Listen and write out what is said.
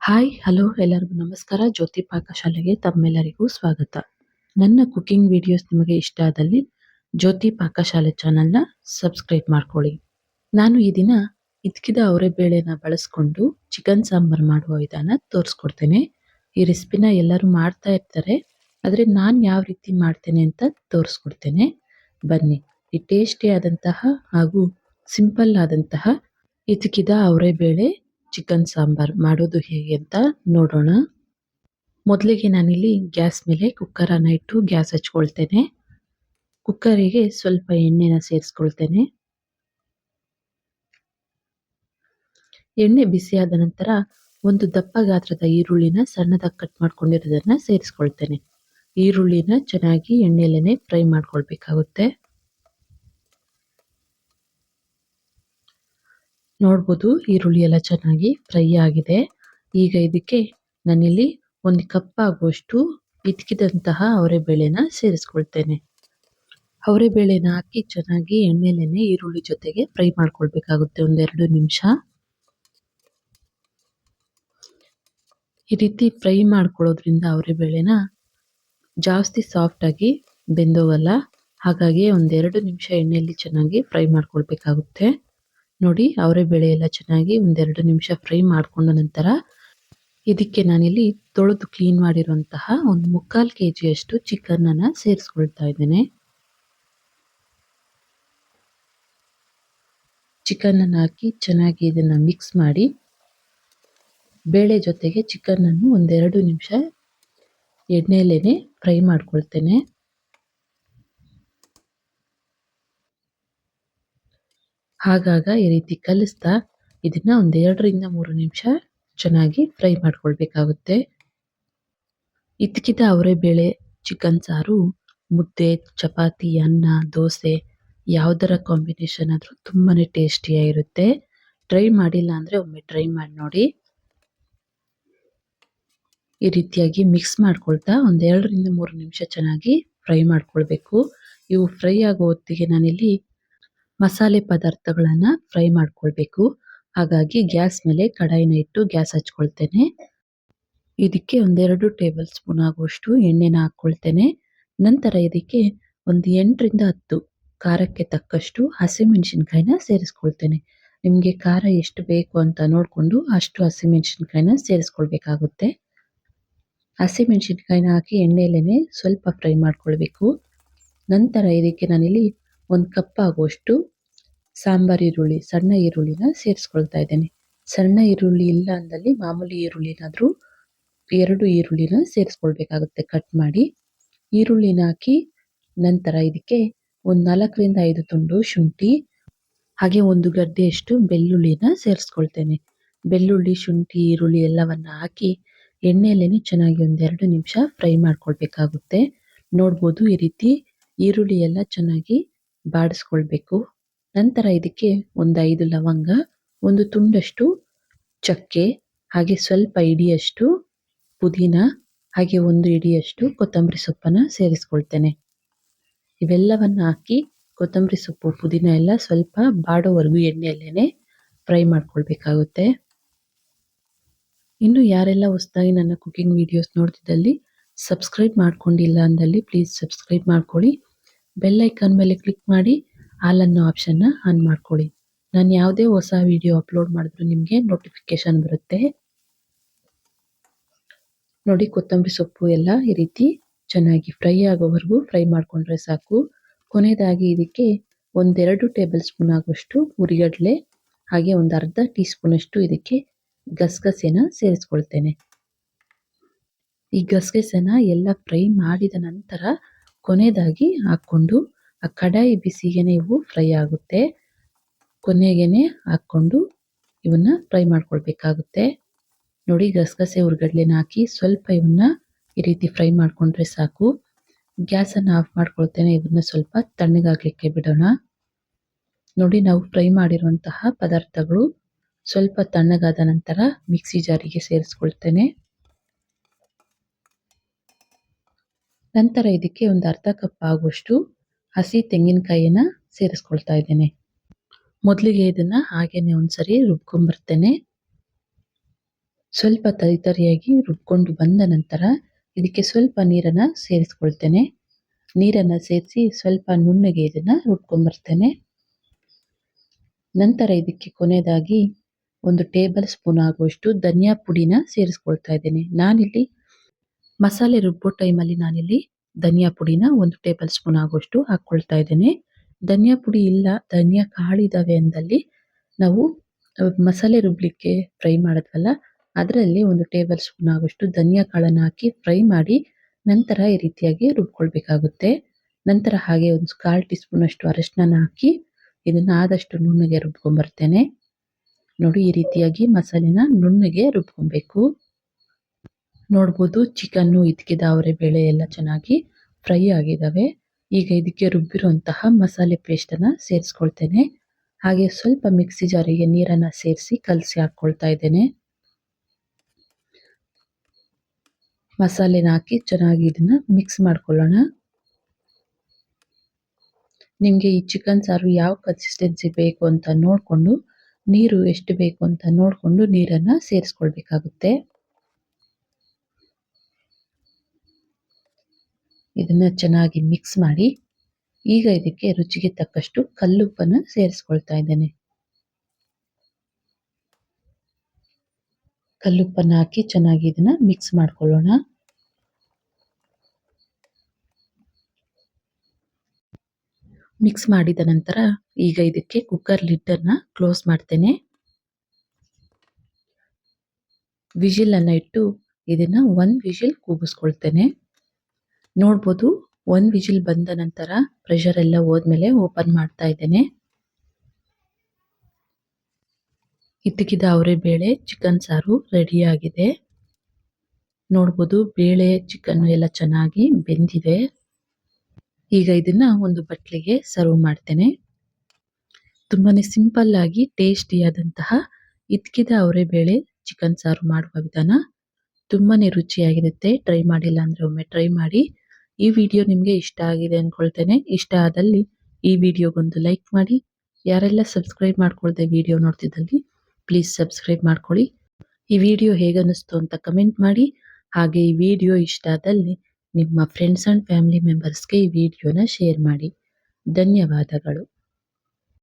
Hi hello ಎಲ್ಲರಿಗೂ ನಮಸ್ಕಾರ. ಜ್ಯೋತಿ ಪಾಕಶಾಲೆಗೆ ತಮ್ಮೆಲ್ಲರಿಗೂ ಸ್ವಾಗತ. ನನ್ನ ಕುಕಿಂಗ್ ವಿಡಿಯೋಸ್ ನಿಮಗೆ ಇಷ್ಟ ಆದಲ್ಲಿ ಜ್ಯೋತಿ ಪಾಕಶಾಲೆ ಚಾನಲ್ನ ಸಬ್ಸ್ಕ್ರೈಬ್ ಮಾಡ್ಕೊಳ್ಳಿ. ನಾನು ಈ ದಿನ ಇದ್ಕಿದ ಅವರೆಬೇಳೆನ ಬಳಸ್ಕೊಂಡು ಚಿಕನ್ ಸಾಂಬಾರ್ ಮಾಡುವ ವಿಧಾನ ತೋರಿಸ್ಕೊಡ್ತೇನೆ. ಈ ರೆಸಿಪಿನ ಎಲ್ಲರೂ ಮಾಡ್ತಾ ಇರ್ತಾರೆ, ಆದರೆ ನಾನು ಯಾವ ರೀತಿ ಮಾಡ್ತೇನೆ ಅಂತ ತೋರಿಸ್ಕೊಡ್ತೇನೆ. ಬನ್ನಿ, ಈ ಟೇಸ್ಟಿ ಆದಂತಹ ಹಾಗೂ ಸಿಂಪಲ್ ಆದಂತಹ ಇದ್ಕಿದ ಅವರೆಬೇಳೆ ಚಿಕನ್ ಸಾಂಬಾರ್ ಮಾಡೋದು ಹೇಗೆ ಅಂತ ನೋಡೋಣ. ಮೊದಲಿಗೆ ನಾನಿಲ್ಲಿ ಗ್ಯಾಸ್ ಮೇಲೆ ಕುಕ್ಕರನ್ನು ಇಟ್ಟು ಗ್ಯಾಸ್ ಹಚ್ಕೊಳ್ತೇನೆ. ಕುಕ್ಕರಿಗೆ ಸ್ವಲ್ಪ ಎಣ್ಣೆನ ಸೇರಿಸ್ಕೊಳ್ತೇನೆ. ಎಣ್ಣೆ ಬಿಸಿಯಾದ ನಂತರ ಒಂದು ದಪ್ಪ ಗಾತ್ರದ ಈರುಳ್ಳಿನ ಸಣ್ಣದಾಗಿ ಕಟ್ ಮಾಡ್ಕೊಂಡಿರೋದನ್ನ ಸೇರಿಸ್ಕೊಳ್ತೇನೆ. ಈರುಳ್ಳಿನ ಚೆನ್ನಾಗಿ ಎಣ್ಣೆಯಲ್ಲೇನೆ ಫ್ರೈ ಮಾಡ್ಕೊಳ್ಬೇಕಾಗುತ್ತೆ. ನೋಡ್ಬೋದು, ಈರುಳ್ಳಿ ಎಲ್ಲ ಚೆನ್ನಾಗಿ ಫ್ರೈ ಆಗಿದೆ. ಈಗ ಇದಕ್ಕೆ ನಾನಿಲ್ಲಿ ಒಂದು ಕಪ್ ಆಗುವಷ್ಟು ಇದ್ಕಿದಂತಹ ಅವರೆಬೇಳೆನ ಸೇರಿಸ್ಕೊಳ್ತೇನೆ. ಅವರೆಬೇಳೆನ ಹಾಕಿ ಚೆನ್ನಾಗಿ ಎಣ್ಣೆಲೇನೆ ಈರುಳ್ಳಿ ಜೊತೆಗೆ ಫ್ರೈ ಮಾಡ್ಕೊಳ್ಬೇಕಾಗುತ್ತೆ 1-2 ನಿಮಿಷ. ಈ ರೀತಿ ಫ್ರೈ ಮಾಡ್ಕೊಳ್ಳೋದ್ರಿಂದ ಅವರೆಬೇಳೆನ ಜಾಸ್ತಿ ಸಾಫ್ಟ್ ಆಗಿ ಬೆಂದೋಗಲ್ಲ. ಹಾಗಾಗಿ 1-2 ನಿಮಿಷ ಎಣ್ಣೆಯಲ್ಲಿ ಚೆನ್ನಾಗಿ ಫ್ರೈ ಮಾಡ್ಕೊಳ್ಬೇಕಾಗುತ್ತೆ. ನೋಡಿ, ಅವರೆಬೇಳೆ ಎಲ್ಲ ಚೆನ್ನಾಗಿ 1-2 ನಿಮಿಷ ಫ್ರೈ ಮಾಡ್ಕೊಂಡ ನಂತರ ಇದಕ್ಕೆ ನಾನಿಲ್ಲಿ ತೊಳೆದು ಕ್ಲೀನ್ ಮಾಡಿರುವಂತಹ 1/4 kg ಚಿಕನ್ ಅನ್ನ ಸೇರಿಸ್ಕೊಳ್ತಾ ಇದ್ದೇನೆ. ಚಿಕನ್ ಅನ್ನು ಹಾಕಿ ಚೆನ್ನಾಗಿ ಇದನ್ನ ಮಿಕ್ಸ್ ಮಾಡಿ ಬೇಳೆ ಜೊತೆಗೆ ಚಿಕನ್ ಅನ್ನು 1-2 ನಿಮಿಷ ಎಣ್ಣೆಯಲ್ಲೇನೆ ಫ್ರೈ ಮಾಡ್ಕೊಳ್ತೇನೆ. ಆಗಾಗ ಈ ರೀತಿ ಕಲಿಸ್ತಾ ಇದನ್ನ 2-3 ನಿಮಿಷ ಚೆನ್ನಾಗಿ ಫ್ರೈ ಮಾಡ್ಕೊಳ್ಬೇಕಾಗುತ್ತೆ. ಇದ್ಕಿದ ಅವರೆಬೇಳೆ ಚಿಕನ್ ಸಾರು ಮುದ್ದೆ, ಚಪಾತಿ, ಅನ್ನ, ದೋಸೆ ಯಾವುದರ ಕಾಂಬಿನೇಷನ್ ಆದ್ರೂ ತುಂಬಾನೇ ಟೇಸ್ಟಿಯಾಗಿರುತ್ತೆ. ಟ್ರೈ ಮಾಡಿಲ್ಲ ಅಂದ್ರೆ ಒಮ್ಮೆ ಟ್ರೈ ಮಾಡಿ ನೋಡಿ. ಈ ರೀತಿಯಾಗಿ ಮಿಕ್ಸ್ ಮಾಡ್ಕೊಳ್ತಾ 1-2-3 ನಿಮಿಷ ಚೆನ್ನಾಗಿ ಫ್ರೈ ಮಾಡ್ಕೊಳ್ಬೇಕು. ಇವು ಫ್ರೈ ಆಗೋ ಹೊತ್ತಿಗೆ ನಾನಿಲ್ಲಿ ಮಸಾಲೆ ಪದಾರ್ಥಗಳನ್ನ ಫ್ರೈ ಮಾಡ್ಕೊಳ್ಬೇಕು. ಹಾಗಾಗಿ ಗ್ಯಾಸ್ ಮೇಲೆ ಕಡಾಯಿನ ಇಟ್ಟು ಗ್ಯಾಸ್ ಹಚ್ಕೊಳ್ತೇನೆ. ಇದಕ್ಕೆ 1-2 ಟೇಬಲ್ ಸ್ಪೂನ್ ಆಗುವಷ್ಟು ಎಣ್ಣೆನ ಹಾಕ್ಕೊಳ್ತೇನೆ. ನಂತರ ಇದಕ್ಕೆ 8-10 ಖಾರಕ್ಕೆ ತಕ್ಕಷ್ಟು ಹಸಿಮೆಣಸಿನಕಾಯಿನ ಸೇರಿಸ್ಕೊಳ್ತೇನೆ. ನಿಮಗೆ ಖಾರ ಎಷ್ಟು ಬೇಕು ಅಂತ ನೋಡಿಕೊಂಡು ಅಷ್ಟು ಹಸಿಮೆಣಸಿನಕಾಯಿನ ಸೇರಿಸ್ಕೊಳ್ಬೇಕಾಗುತ್ತೆ. ಹಸಿಮೆಣಸಿನಕಾಯಿನ ಹಾಕಿ ಎಣ್ಣೆಯಲ್ಲೇನೆ ಸ್ವಲ್ಪ ಫ್ರೈ ಮಾಡ್ಕೊಳ್ಬೇಕು. ನಂತರ ಇದಕ್ಕೆ ನಾನಿಲ್ಲಿ 1 ಕಪ್ ಆಗುವಷ್ಟು ಸಾಂಬಾರ್ ಈರುಳ್ಳಿ, ಸಣ್ಣ ಈರುಳ್ಳಿನ ಸೇರಿಸ್ಕೊಳ್ತಾ ಇದ್ದೇನೆ. ಸಣ್ಣ ಈರುಳ್ಳಿ ಇಲ್ಲ ಅಂದಲ್ಲಿ ಮಾಮೂಲಿ ಈರುಳ್ಳಿನಾದ್ರೂ 2 ಈರುಳ್ಳಿನ ಸೇರಿಸ್ಕೊಳ್ಬೇಕಾಗುತ್ತೆ ಕಟ್ ಮಾಡಿ. ಈರುಳ್ಳಿನ ಹಾಕಿ ನಂತರ ಇದಕ್ಕೆ 4-5 ತುಂಡು ಶುಂಠಿ ಹಾಗೆ 1 ಗಡ್ಡೆಯಷ್ಟು ಬೆಳ್ಳುಳ್ಳಿನ ಸೇರಿಸ್ಕೊಳ್ತೇನೆ. ಬೆಳ್ಳುಳ್ಳಿ, ಶುಂಠಿ, ಈರುಳ್ಳಿ ಎಲ್ಲವನ್ನ ಹಾಕಿ ಎಣ್ಣೆಯಲ್ಲೇನೆ ಚೆನ್ನಾಗಿ 1-2 ನಿಮಿಷ ಫ್ರೈ ಮಾಡ್ಕೊಳ್ಬೇಕಾಗುತ್ತೆ. ನೋಡ್ಬೋದು, ಈ ರೀತಿ ಈರುಳ್ಳಿ ಎಲ್ಲ ಚೆನ್ನಾಗಿ ಬಾಡಿಸ್ಕೊಳ್ಬೇಕು. ನಂತರ ಇದಕ್ಕೆ 5 ಲವಂಗ, 1 ತುಂಡಷ್ಟು ಚಕ್ಕೆ, ಹಾಗೆ ಸ್ವಲ್ಪ ಇಡಿಯಷ್ಟು ಪುದೀನ, ಹಾಗೆ 1 ಇಡಿಯಷ್ಟು ಕೊತ್ತಂಬರಿ ಸೊಪ್ಪನ್ನ ಸೇರಿಸ್ಕೊಳ್ತೇನೆ. ಇವೆಲ್ಲವನ್ನ ಹಾಕಿ ಕೊತ್ತಂಬರಿ ಸೊಪ್ಪು, ಪುದೀನ ಎಲ್ಲ ಸ್ವಲ್ಪ ಬಾಡೋವರೆಗೂ ಎಣ್ಣೆಯಲ್ಲೇನೆ ಫ್ರೈ ಮಾಡ್ಕೊಳ್ಬೇಕಾಗುತ್ತೆ. ಇನ್ನು ಯಾರೆಲ್ಲ ಹೊಸದಾಗಿ ನನ್ನ ಕುಕಿಂಗ್ ವಿಡಿಯೋಸ್ ನೋಡ್ತಿದ್ದಲ್ಲಿ ಸಬ್ಸ್ಕ್ರೈಬ್ ಮಾಡ್ಕೊಂಡಿಲ್ಲ ಅಂದಲ್ಲಿ ಪ್ಲೀಸ್ ಸಬ್ಸ್ಕ್ರೈಬ್ ಮಾಡ್ಕೊಳ್ಳಿ. ಬೆಲ್ ಐಕಾನ್ ಮೇಲೆ ಕ್ಲಿಕ್ ಮಾಡಿ ಆಲ್ ಅನ್ನೋ ಆಪ್ಷನ್ನ ಆನ್ ಮಾಡ್ಕೊಳ್ಳಿ. ನಾನು ಯಾವುದೇ ಹೊಸ ವಿಡಿಯೋ ಅಪ್ಲೋಡ್ ಮಾಡಿದ್ರು ನಿಮಗೆ ನೋಟಿಫಿಕೇಶನ್ ಬರುತ್ತೆ. ನೋಡಿ, ಕೊತ್ತಂಬರಿ ಸೊಪ್ಪು ಎಲ್ಲ ಈ ರೀತಿ ಚೆನ್ನಾಗಿ ಫ್ರೈ ಆಗೋವರೆಗೂ ಫ್ರೈ ಮಾಡ್ಕೊಂಡ್ರೆ ಸಾಕು. ಕೊನೆಯದಾಗಿ ಇದಕ್ಕೆ 1-2 ಟೇಬಲ್ ಸ್ಪೂನ್ ಆಗುವಷ್ಟು ಹುರಿಗಡಲೆ, ಹಾಗೆ 1/2 ಟೀ ಸ್ಪೂನ್ ಅಷ್ಟು ಇದಕ್ಕೆ ಗಸಗಸೆನ ಸೇರಿಸ್ಕೊಳ್ತೇನೆ. ಈ ಗಸಗಸೆನ ಎಲ್ಲ ಫ್ರೈ ಮಾಡಿದ ನಂತರ ಕೊನೆಯದಾಗಿ ಹಾಕ್ಕೊಂಡು ಆ ಕಡಾಯಿ ಬಿಸಿಗೆನೆ ಇವು ಫ್ರೈ ಆಗುತ್ತೆ. ಕೊನೆಗೆನೆ ಹಾಕ್ಕೊಂಡು ಇವನ್ನ ಫ್ರೈ ಮಾಡ್ಕೊಳ್ಬೇಕಾಗುತ್ತೆ. ನೋಡಿ, ಗಸಗಸೆ ಹುರಿಗಡ್ಲೆನ ಹಾಕಿ ಸ್ವಲ್ಪ ಇವನ್ನ ಈ ರೀತಿ ಫ್ರೈ ಮಾಡ್ಕೊಂಡ್ರೆ ಸಾಕು. ಗ್ಯಾಸನ್ನು ಆಫ್ ಮಾಡ್ಕೊಳ್ತೇನೆ. ಇವನ್ನ ಸ್ವಲ್ಪ ತಣ್ಣಗಾಗ್ಲಿಕ್ಕೆ ಬಿಡೋಣ. ನೋಡಿ, ನಾವು ಫ್ರೈ ಮಾಡಿರುವಂತಹ ಪದಾರ್ಥಗಳು ಸ್ವಲ್ಪ ತಣ್ಣಗಾದ ನಂತರ ಮಿಕ್ಸಿ ಜಾರಿಗೆ ಸೇರಿಸ್ಕೊಳ್ತೇನೆ. ನಂತರ ಇದಕ್ಕೆ 1/2 ಕಪ್ ಆಗುವಷ್ಟು ಹಸಿ ತೆಂಗಿನಕಾಯಿನ ಸೇರಿಸ್ಕೊಳ್ತಾ ಇದ್ದೇನೆ. ಮೊದಲಿಗೆ ಇದನ್ನ ಹಾಗೇನೆ ಒಂದ್ಸರಿ ರುಬ್ಕೊಂಡ್ಬರ್ತೇನೆ. ಸ್ವಲ್ಪ ತರಿತರಿಯಾಗಿ ರುಬ್ಕೊಂಡು ಬಂದ ನಂತರ ಇದಕ್ಕೆ ಸ್ವಲ್ಪ ನೀರನ್ನು ಸೇರಿಸ್ಕೊಳ್ತೇನೆ. ನೀರನ್ನು ಸೇರಿಸಿ ಸ್ವಲ್ಪ ನುಣ್ಣಗೆ ಇದನ್ನು ರುಬ್ಕೊಂಡ್ಬರ್ತೇನೆ. ನಂತರ ಇದಕ್ಕೆ ಕೊನೆಯದಾಗಿ 1 ಟೇಬಲ್ ಸ್ಪೂನ್ ಆಗುವಷ್ಟು ಧನಿಯಾ ಪುಡಿನ ಸೇರಿಸ್ಕೊಳ್ತಾ ಇದ್ದೇನೆ. ನಾನಿಲ್ಲಿ ಮಸಾಲೆ ರುಬ್ಬೋ ಟೈಮಲ್ಲಿ ನಾನಿಲ್ಲಿ ಧನಿಯಾ ಪುಡಿನ 1 ಟೇಬಲ್ ಸ್ಪೂನ್ ಆಗುವಷ್ಟು ಹಾಕ್ಕೊಳ್ತಾ ಇದ್ದೇನೆ. ಧನಿಯಾ ಪುಡಿ ಇಲ್ಲ, ಧನಿಯಾ ಕಾಳಿದಾವೆ ಅಂದಲ್ಲಿ ನಾವು ಮಸಾಲೆ ರುಬ್ಲಿಕ್ಕೆ ಫ್ರೈ ಮಾಡಿದ್ವಲ್ಲ, ಅದರಲ್ಲಿ 1 ಟೇಬಲ್ ಸ್ಪೂನ್ ಆಗುವಷ್ಟು ಧನಿಯಾ ಕಾಳನ್ನು ಹಾಕಿ ಫ್ರೈ ಮಾಡಿ ನಂತರ ಈ ರೀತಿಯಾಗಿ ರುಬ್ಕೊಳ್ಬೇಕಾಗುತ್ತೆ. ನಂತರ ಹಾಗೆ ಒಂದು 1/4 ಟೀ ಸ್ಪೂನ್ ಅಷ್ಟು ಅರಶಿನ ಹಾಕಿ ಇದನ್ನು ಆದಷ್ಟು ನುಣ್ಣಗೆ ರುಬ್ಕೊಂಡ್ಬರ್ತೇನೆ. ನೋಡಿ, ಈ ರೀತಿಯಾಗಿ ಮಸಾಲೆನ ನುಣ್ಣಗೆ ರುಬ್ಕೊಬೇಕು. ನೋಡ್ಬೋದು, ಚಿಕನ್ನು, ಇದಕ್ಕಿದ ಅವರೆಬೇಳೆ ಎಲ್ಲ ಚೆನ್ನಾಗಿ ಫ್ರೈ ಆಗಿದ್ದಾವೆ. ಈಗ ಇದಕ್ಕೆ ರುಬ್ಬಿರುವಂತಹ ಮಸಾಲೆ ಪೇಸ್ಟನ್ನು ಸೇರಿಸ್ಕೊಳ್ತೇನೆ. ಹಾಗೆ ಸ್ವಲ್ಪ ಮಿಕ್ಸಿ ಜಾರಿಗೆ ನೀರನ್ನು ಸೇರಿಸಿ ಕಲಸಿ ಹಾಕ್ಕೊಳ್ತಾ ಇದ್ದೇನೆ. ಮಸಾಲೆನ ಹಾಕಿ ಚೆನ್ನಾಗಿ ಇದನ್ನ ಮಿಕ್ಸ್ ಮಾಡ್ಕೊಳ್ಳೋಣ. ನಿಮಗೆ ಈ ಚಿಕನ್ ಸಾರು ಯಾವ ಕನ್ಸಿಸ್ಟೆನ್ಸಿ ಬೇಕು ಅಂತ ನೋಡಿಕೊಂಡು, ನೀರು ಎಷ್ಟು ಬೇಕು ಅಂತ ನೋಡಿಕೊಂಡು ನೀರನ್ನು ಸೇರಿಸ್ಕೊಳ್ಬೇಕಾಗುತ್ತೆ. ಇದನ್ನ ಚೆನ್ನಾಗಿ ಮಿಕ್ಸ್ ಮಾಡಿ ಈಗ ಇದಕ್ಕೆ ರುಚಿಗೆ ತಕ್ಕಷ್ಟು ಕಲ್ಲುಪ್ಪನ್ನು ಸೇರಿಸ್ಕೊಳ್ತಾ ಇದ್ದೇನೆ. ಕಲ್ಲುಪ್ಪನ್ನು ಹಾಕಿ ಚೆನ್ನಾಗಿ ಇದನ್ನ ಮಿಕ್ಸ್ ಮಾಡ್ಕೊಳ್ಳೋಣ. ಮಿಕ್ಸ್ ಮಾಡಿದ ನಂತರ ಈಗ ಇದಕ್ಕೆ ಕುಕ್ಕರ್ ಲಿಡ್ ಅನ್ನ ಕ್ಲೋಸ್ ಮಾಡ್ತೇನೆ. ವಿಜಿಲ್ ಅನ್ನ ಇಟ್ಟು ಇದನ್ನ 1 ವಿಜಿಲ್ ಕೂಗಿಸ್ಕೊಳ್ತೇನೆ. ನೋಡ್ಬೋದು, 1 ವಿಜಿಲ್ ಬಂದ ನಂತರ ಪ್ರೆಷರ್ ಎಲ್ಲ ಹೋದ್ಮೇಲೆ ಓಪನ್ ಮಾಡ್ತಾ ಇದ್ದೇನೆ. ಇದ್ದಕ್ಕಿದ್ದ ಅವರೆಬೇಳೆ ಚಿಕನ್ ಸಾರು ರೆಡಿ ಆಗಿದೆ. ನೋಡ್ಬೋದು, ಬೇಳೆ ಚಿಕನ್ ಎಲ್ಲ ಚೆನ್ನಾಗಿ ಬೆಂದಿದೆ. ಈಗ ಇದನ್ನ ಒಂದು ಬಟ್ಲಿಗೆ ಸರ್ವ್ ಮಾಡ್ತೇನೆ. ತುಂಬಾನೇ ಸಿಂಪಲ್ ಆಗಿ ಟೇಸ್ಟಿಯಾದಂತಹ ಇದ್ಕಿದ ಅವರೆಬೇಳೆ ಚಿಕನ್ ಸಾರು ಮಾಡುವ ವಿಧಾನ ತುಂಬಾನೇ ರುಚಿಯಾಗಿರುತ್ತೆ. ಟ್ರೈ ಮಾಡಿಲ್ಲ ಅಂದ್ರೆ ಒಮ್ಮೆ ಟ್ರೈ ಮಾಡಿ. ಈ ವಿಡಿಯೋ ನಿಮಗೆ ಇಷ್ಟ ಆಗಿದೆ ಅನ್ಕೊಳ್ತೇನೆ. ಇಷ್ಟ ಆದಲ್ಲಿ ಈ ವಿಡಿಯೋಗೊಂದು ಲೈಕ್ ಮಾಡಿ. ಯಾರೆಲ್ಲ ಸಬ್ಸ್ಕ್ರೈಬ್ ಮಾಡ್ಕೊಳ್ದೆ ವಿಡಿಯೋ ನೋಡ್ತಿದ್ದಲ್ಲಿ ಪ್ಲೀಸ್ ಸಬ್ಸ್ಕ್ರೈಬ್ ಮಾಡ್ಕೊಳ್ಳಿ. ಈ ವಿಡಿಯೋ ಹೇಗನ್ನಿಸ್ತು ಅಂತ ಕಮೆಂಟ್ ಮಾಡಿ. ಹಾಗೆ ಈ ವಿಡಿಯೋ ಇಷ್ಟ ಆದಲ್ಲಿ ನಿಮ್ಮ ಫ್ರೆಂಡ್ಸ್ ಅಂಡ್ ಫ್ಯಾಮಿಲಿ ಮೆಂಬರ್ಸ್ಗೆ ಈ ವಿಡಿಯೋನ ಶೇರ್ ಮಾಡಿ. ಧನ್ಯವಾದಗಳು.